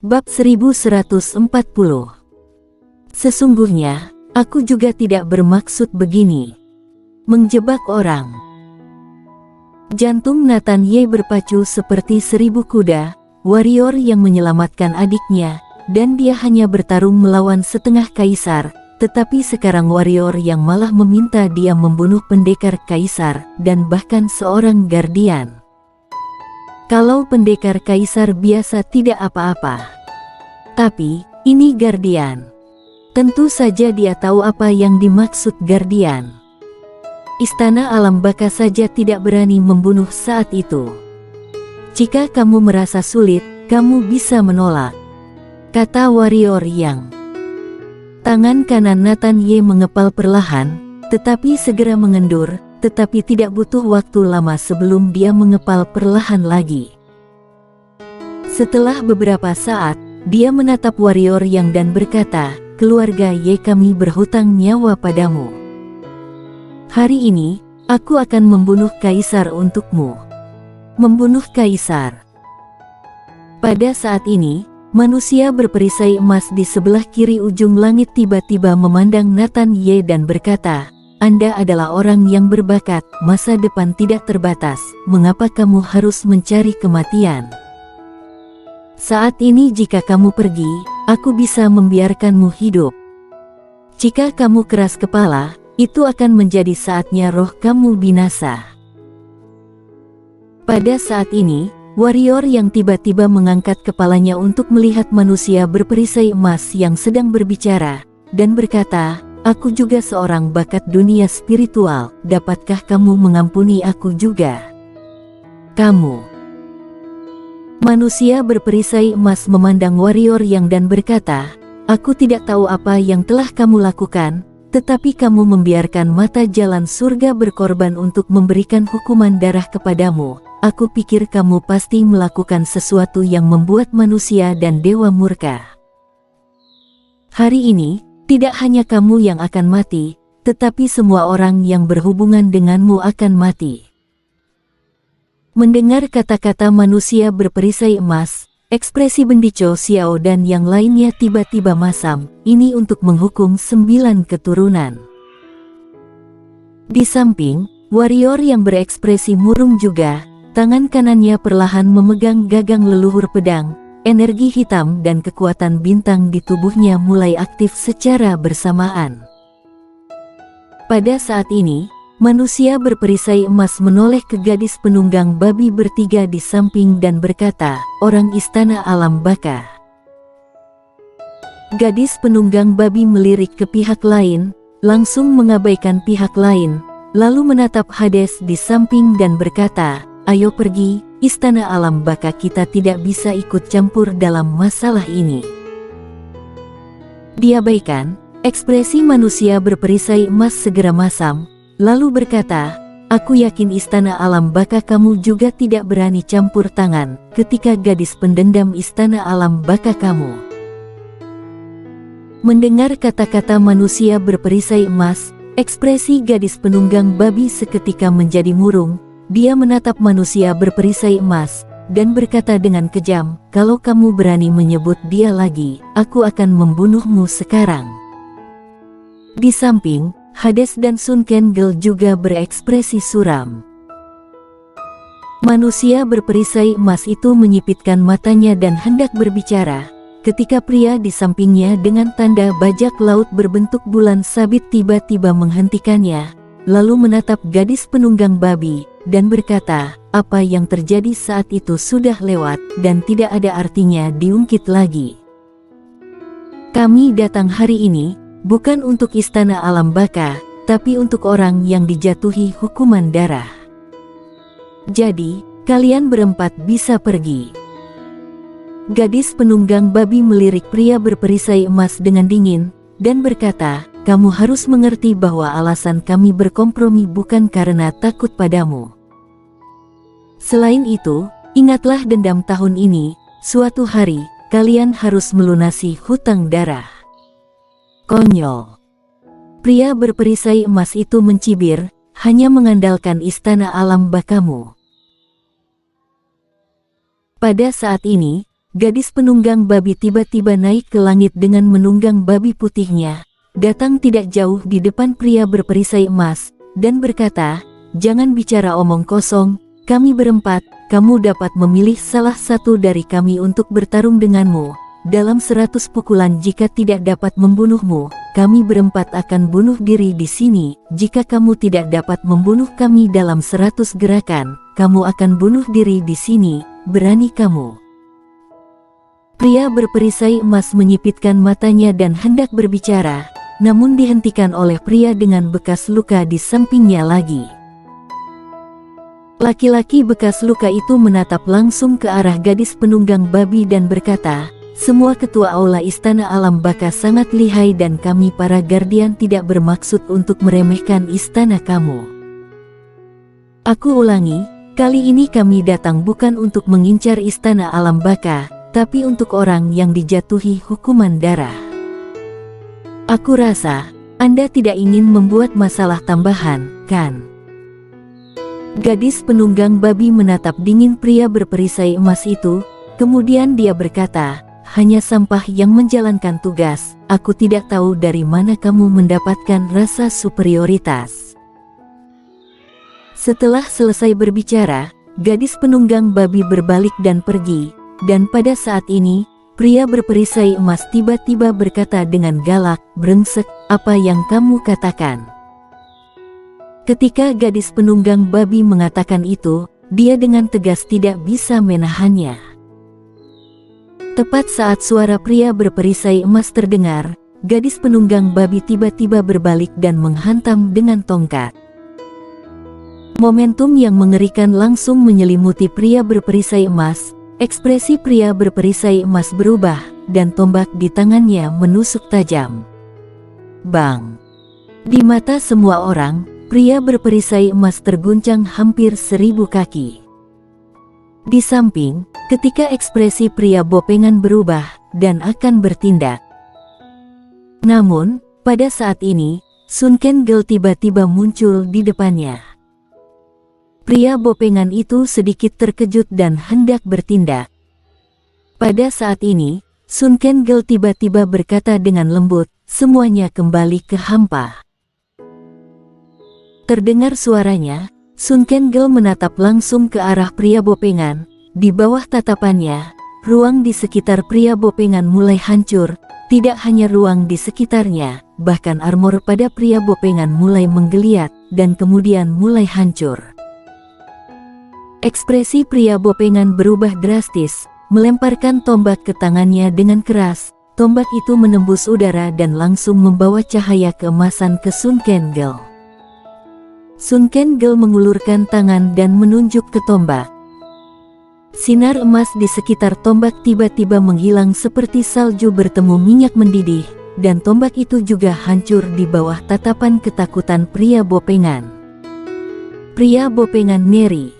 Bab 1140. Sesungguhnya, aku juga tidak bermaksud begini. Menjebak orang. Jantung Nathan Ye berpacu seperti 1000 kuda, warrior yang menyelamatkan adiknya, dan dia hanya bertarung melawan setengah kaisar, tetapi sekarang warrior yang malah meminta dia membunuh pendekar kaisar, dan bahkan seorang guardian. Kalau pendekar kaisar biasa tidak apa-apa. Tapi, ini guardian. Tentu saja dia tahu apa yang dimaksud guardian. Istana Alam Baka saja tidak berani membunuh saat itu. Jika kamu merasa sulit, kamu bisa menolak, kata warrior yang. Tangan kanan Nathan Ye mengepal perlahan, tetapi segera mengendur, tetapi tidak butuh waktu lama sebelum dia mengepal perlahan lagi. Setelah beberapa saat, dia menatap warrior yang dan berkata, "Keluarga Ye, kami berhutang nyawa padamu. Hari ini, aku akan membunuh kaisar untukmu." Membunuh kaisar. Pada saat ini, manusia berperisai emas di sebelah kiri ujung langit tiba-tiba memandang Nathan Ye dan berkata, "Anda adalah orang yang berbakat, masa depan tidak terbatas, mengapa kamu harus mencari kematian? Saat ini jika kamu pergi, aku bisa membiarkanmu hidup. Jika kamu keras kepala, itu akan menjadi saatnya roh kamu binasa." Pada saat ini, warrior yang tiba-tiba mengangkat kepalanya untuk melihat manusia berperisai emas yang sedang berbicara, dan berkata, "Aku juga seorang bakat dunia spiritual, dapatkah kamu mengampuni aku juga?" Kamu. Manusia berperisai emas memandang warrior yang dan berkata, "Aku tidak tahu apa yang telah kamu lakukan, tetapi kamu membiarkan mata jalan surga berkorban untuk memberikan hukuman darah kepadamu. Aku pikir kamu pasti melakukan sesuatu yang membuat manusia dan dewa murka. Hari ini, tidak hanya kamu yang akan mati, tetapi semua orang yang berhubungan denganmu akan mati." Mendengar kata-kata manusia berperisai emas, ekspresi Bendico Xiao dan yang lainnya tiba-tiba masam, ini untuk menghukum 9 keturunan. Di samping, warrior yang berekspresi murung juga, tangan kanannya perlahan memegang gagang leluhur pedang, energi hitam dan kekuatan bintang di tubuhnya mulai aktif secara bersamaan. Pada saat ini, manusia berperisai emas menoleh ke gadis penunggang babi bertiga di samping dan berkata, "Orang Istana Alam Baka." Gadis penunggang babi melirik ke pihak lain, langsung mengabaikan pihak lain, lalu menatap Hades di samping dan berkata, "Ayo pergi, Istana Alam Baka kita tidak bisa ikut campur dalam masalah ini." Diabaikan, ekspresi manusia berperisai emas segera masam, lalu berkata, "Aku yakin Istana Alam Baka kamu juga tidak berani campur tangan ketika gadis pendendam Istana Alam Baka kamu." Mendengar kata-kata manusia berperisai emas, ekspresi gadis penunggang babi seketika menjadi murung. Dia menatap manusia berperisai emas, dan berkata dengan kejam, "Kalau kamu berani menyebut dia lagi, aku akan membunuhmu sekarang." Di samping, Hades dan Sun Kengel juga berekspresi suram. Manusia berperisai emas itu menyipitkan matanya dan hendak berbicara, ketika pria di sampingnya dengan tanda bajak laut berbentuk bulan sabit tiba-tiba menghentikannya, lalu menatap gadis penunggang babi, dan berkata, "Apa yang terjadi saat itu sudah lewat, dan tidak ada artinya diungkit lagi. Kami datang hari ini, bukan untuk Istana Alam Baka, tapi untuk orang yang dijatuhi hukuman darah. Jadi, kalian berempat bisa pergi." Gadis penunggang babi melirik pria berperisai emas dengan dingin, dan berkata, "Kamu harus mengerti bahwa alasan kami berkompromi bukan karena takut padamu. Selain itu, ingatlah dendam tahun ini, suatu hari, kalian harus melunasi hutang darah." Konyol. Pria berperisai emas itu mencibir, hanya mengandalkan Istana Alam Bakamu. Pada saat ini, gadis penunggang babi tiba-tiba naik ke langit dengan menunggang babi putihnya, datang tidak jauh di depan pria berperisai emas, dan berkata, "Jangan bicara omong kosong, kami berempat, kamu dapat memilih salah satu dari kami untuk bertarung denganmu. Dalam 100 pukulan jika tidak dapat membunuhmu, kami berempat akan bunuh diri di sini. Jika kamu tidak dapat membunuh kami dalam 100 gerakan, kamu akan bunuh diri di sini. Berani kamu?" Pria berperisai emas menyipitkan matanya dan hendak berbicara, namun dihentikan oleh pria dengan bekas luka di sampingnya lagi. Laki-laki bekas luka itu menatap langsung ke arah gadis penunggang babi dan berkata, "Semua ketua aula Istana Alam Baka sangat lihai dan kami para Guardian tidak bermaksud untuk meremehkan istana kamu. Aku ulangi, kali ini kami datang bukan untuk mengincar Istana Alam Baka, tapi untuk orang yang dijatuhi hukuman darah. Aku rasa, Anda tidak ingin membuat masalah tambahan, kan?" Gadis penunggang babi menatap dingin pria berperisai emas itu, kemudian dia berkata, "Hanya sampah yang menjalankan tugas, aku tidak tahu dari mana kamu mendapatkan rasa superioritas." Setelah selesai berbicara, gadis penunggang babi berbalik dan pergi, dan pada saat ini, pria berperisai emas tiba-tiba berkata dengan galak, "Brengsek, apa yang kamu katakan?" Ketika gadis penunggang babi mengatakan itu, dia dengan tegas tidak bisa menahannya. Tepat saat suara pria berperisai emas terdengar, gadis penunggang babi tiba-tiba berbalik dan menghantam dengan tongkat. Momentum yang mengerikan langsung menyelimuti pria berperisai emas. Ekspresi pria berperisai emas berubah, dan tombak di tangannya menusuk tajam. Bang! Di mata semua orang, pria berperisai emas terguncang hampir 1000 kaki. Di samping, ketika ekspresi pria bopengan berubah dan akan bertindak. Namun, pada saat ini, Sun Kengel tiba-tiba muncul di depannya. Pria bopengan itu sedikit terkejut dan hendak bertindak. Pada saat ini, Sun Kengel tiba-tiba berkata dengan lembut, "Semuanya kembali ke hampa." Terdengar suaranya, Sun Kengel menatap langsung ke arah pria bopengan. Di bawah tatapannya, ruang di sekitar pria bopengan mulai hancur. Tidak hanya ruang di sekitarnya, bahkan armor pada pria bopengan mulai menggeliat, dan kemudian mulai hancur. Ekspresi pria bopengan berubah drastis, melemparkan tombak ke tangannya dengan keras. Tombak itu menembus udara dan langsung membawa cahaya keemasan ke Sun Kengel. Sun Kengel mengulurkan tangan dan menunjuk ke tombak. Sinar emas di sekitar tombak tiba-tiba menghilang seperti salju bertemu minyak mendidih, dan tombak itu juga hancur di bawah tatapan ketakutan pria bopengan. Pria bopengan ngeri.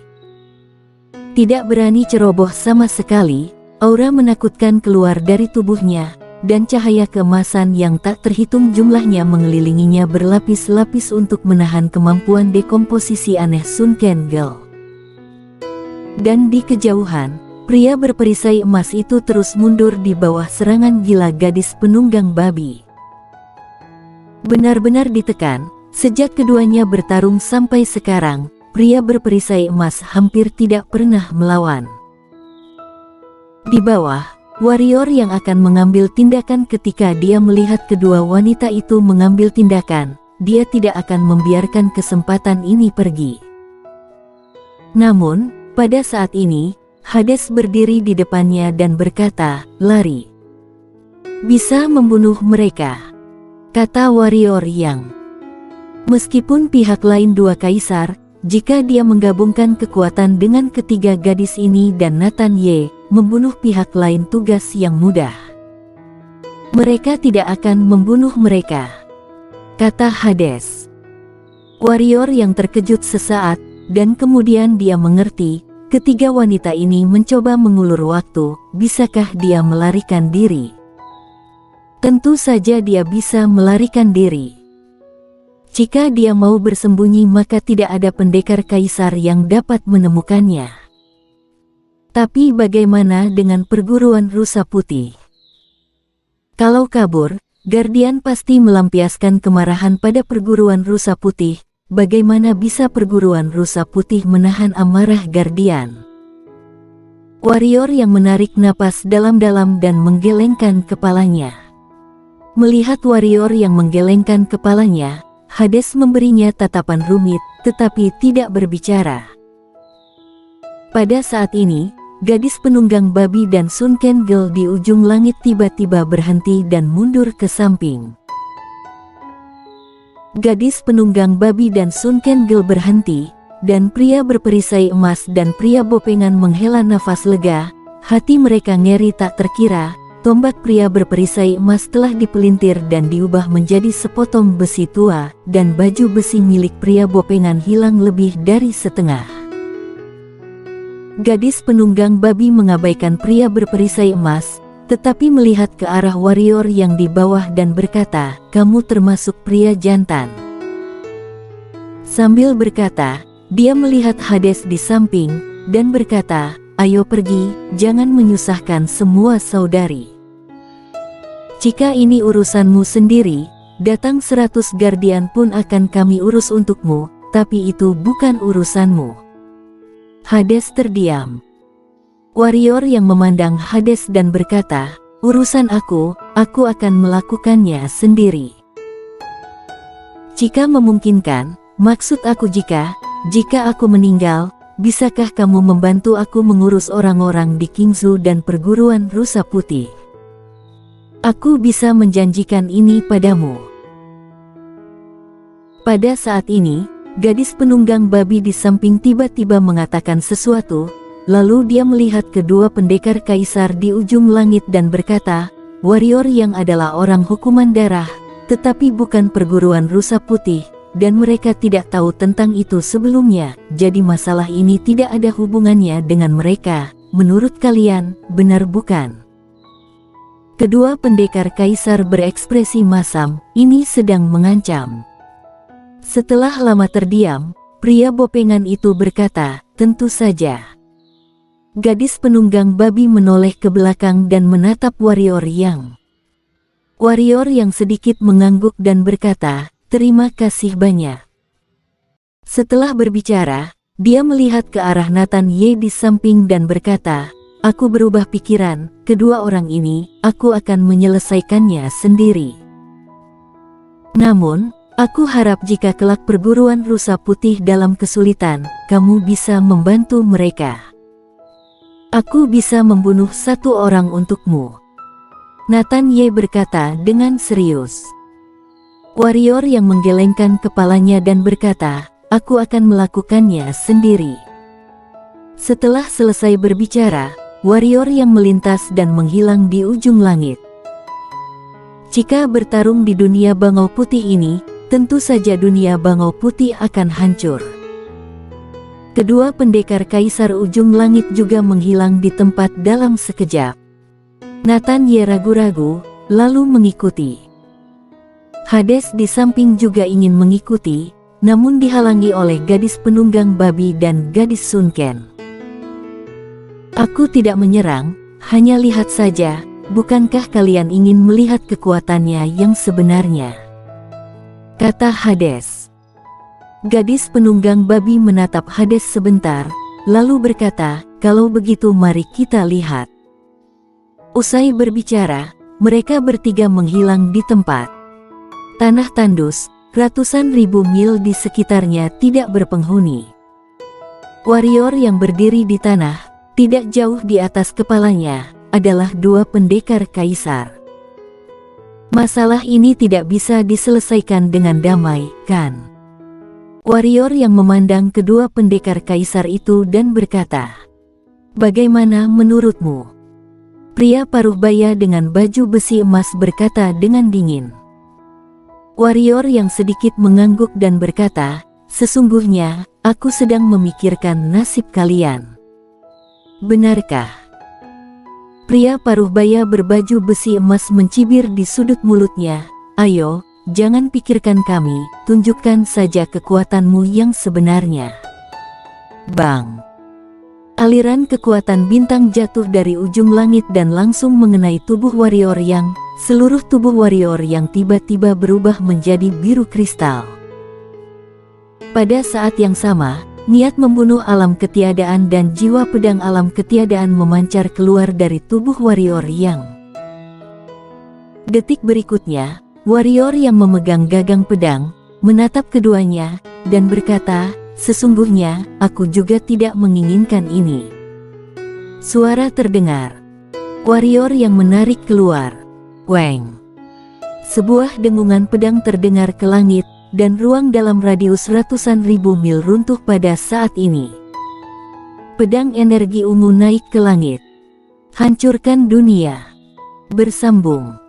Tidak berani ceroboh sama sekali, aura menakutkan keluar dari tubuhnya, dan cahaya keemasan yang tak terhitung jumlahnya mengelilinginya berlapis-lapis untuk menahan kemampuan dekomposisi aneh Sun Kengel. Dan di kejauhan, pria berperisai emas itu terus mundur di bawah serangan gila gadis penunggang babi. Benar-benar ditekan, sejak keduanya bertarung sampai sekarang, pria berperisai emas hampir tidak pernah melawan. Di bawah, warrior yang akan mengambil tindakan ketika dia melihat kedua wanita itu mengambil tindakan, dia tidak akan membiarkan kesempatan ini pergi. Namun, pada saat ini, Hades berdiri di depannya dan berkata, "Lari. Bisa membunuh mereka," kata warrior yang. Meskipun pihak lain dua kaisar, jika dia menggabungkan kekuatan dengan ketiga gadis ini dan Nathan Ye, membunuh pihak lain tugas yang mudah. Mereka tidak akan membunuh mereka, kata Hades. Warrior yang terkejut sesaat, dan kemudian dia mengerti, ketiga wanita ini mencoba mengulur waktu, bisakah dia melarikan diri? Tentu saja dia bisa melarikan diri. Jika dia mau bersembunyi maka tidak ada pendekar kaisar yang dapat menemukannya. Tapi bagaimana dengan perguruan rusa putih? Kalau kabur, Guardian pasti melampiaskan kemarahan pada perguruan rusa putih. Bagaimana bisa perguruan rusa putih menahan amarah Guardian? Warrior yang menarik napas dalam-dalam dan menggelengkan kepalanya. Melihat warrior yang menggelengkan kepalanya, Hades memberinya tatapan rumit, tetapi tidak berbicara. Pada saat ini, gadis penunggang babi dan Sunken Girl di ujung langit tiba-tiba berhenti dan mundur ke samping. Gadis penunggang babi dan Sunken Girl berhenti, dan pria berperisai emas dan pria bopengan menghela nafas lega. Hati mereka ngeri tak terkira. Tombak pria berperisai emas telah dipelintir dan diubah menjadi sepotong besi tua, dan baju besi milik pria bopengan hilang lebih dari setengah. Gadis penunggang babi mengabaikan pria berperisai emas, tetapi melihat ke arah warrior yang di bawah dan berkata, "Kamu termasuk pria jantan." Sambil berkata, dia melihat Hades di samping, dan berkata, "Ayo pergi, jangan menyusahkan semua saudari. Jika ini urusanmu sendiri, datang 100 Guardian pun akan kami urus untukmu, tapi itu bukan urusanmu." Hades terdiam. Warrior yang memandang Hades dan berkata, "Urusan aku akan melakukannya sendiri. Jika memungkinkan, maksud aku jika aku meninggal, bisakah kamu membantu aku mengurus orang-orang di Kingzhou dan perguruan rusa putih? Aku bisa menjanjikan ini padamu." Pada saat ini, gadis penunggang babi di samping tiba-tiba mengatakan sesuatu, lalu dia melihat kedua pendekar kaisar di ujung langit dan berkata, "Warrior yang adalah orang hukuman darah, tetapi bukan perguruan rusa putih, dan mereka tidak tahu tentang itu sebelumnya, jadi masalah ini tidak ada hubungannya dengan mereka. Menurut kalian, benar bukan?" Kedua pendekar kaisar berekspresi masam, ini sedang mengancam. Setelah lama terdiam, pria bopengan itu berkata, "Tentu saja." Gadis penunggang babi menoleh ke belakang dan menatap warrior yang sedikit mengangguk dan berkata, "Terima kasih banyak." Setelah berbicara, dia melihat ke arah Nathan Ye di samping dan berkata, "Aku berubah pikiran, kedua orang ini, aku akan menyelesaikannya sendiri. Namun, aku harap jika kelak perguruan rusa putih dalam kesulitan, kamu bisa membantu mereka. Aku bisa membunuh satu orang untukmu." Nathan Ye berkata dengan serius. Warrior yang menggelengkan kepalanya dan berkata, "Aku akan melakukannya sendiri." Setelah selesai berbicara, warrior yang melintas dan menghilang di ujung langit. Jika bertarung di dunia bangau putih ini, tentu saja dunia bangau putih akan hancur. Kedua pendekar kaisar ujung langit juga menghilang di tempat dalam sekejap. Nathan Ye ragu-ragu, lalu mengikuti. Hades di samping juga ingin mengikuti, namun dihalangi oleh gadis penunggang babi dan gadis Sunken. "Aku tidak menyerang, hanya lihat saja, bukankah kalian ingin melihat kekuatannya yang sebenarnya?" kata Hades. Gadis penunggang babi menatap Hades sebentar, lalu berkata, "Kalau begitu mari kita lihat." Usai berbicara, mereka bertiga menghilang di tempat. Tanah tandus, ratusan ribu mil di sekitarnya tidak berpenghuni. Warrior yang berdiri di tanah, tidak jauh di atas kepalanya, adalah dua pendekar kaisar. Masalah ini tidak bisa diselesaikan dengan damai, kan? Warrior yang memandang kedua pendekar kaisar itu dan berkata, "Bagaimana menurutmu?" Pria paruh baya dengan baju besi emas berkata dengan dingin. Warrior yang sedikit mengangguk dan berkata, "Sesungguhnya, aku sedang memikirkan nasib kalian." "Benarkah?" Pria paruh baya berbaju besi emas mencibir di sudut mulutnya, "Ayo, jangan pikirkan kami, tunjukkan saja kekuatanmu yang sebenarnya." Bang! Aliran kekuatan bintang jatuh dari ujung langit dan langsung mengenai tubuh warrior yang, seluruh tubuh warrior yang tiba-tiba berubah menjadi biru kristal. Pada saat yang sama, niat membunuh alam ketiadaan dan jiwa pedang alam ketiadaan memancar keluar dari tubuh warrior yang. Detik berikutnya, warrior yang memegang gagang pedang, menatap keduanya, dan berkata, "Sesungguhnya, aku juga tidak menginginkan ini." Suara terdengar. Warrior yang menarik keluar. Weng. Sebuah dengungan pedang terdengar ke langit, dan ruang dalam radius ratusan ribu mil runtuh pada saat ini. Pedang energi ungu naik ke langit. Hancurkan dunia. Bersambung.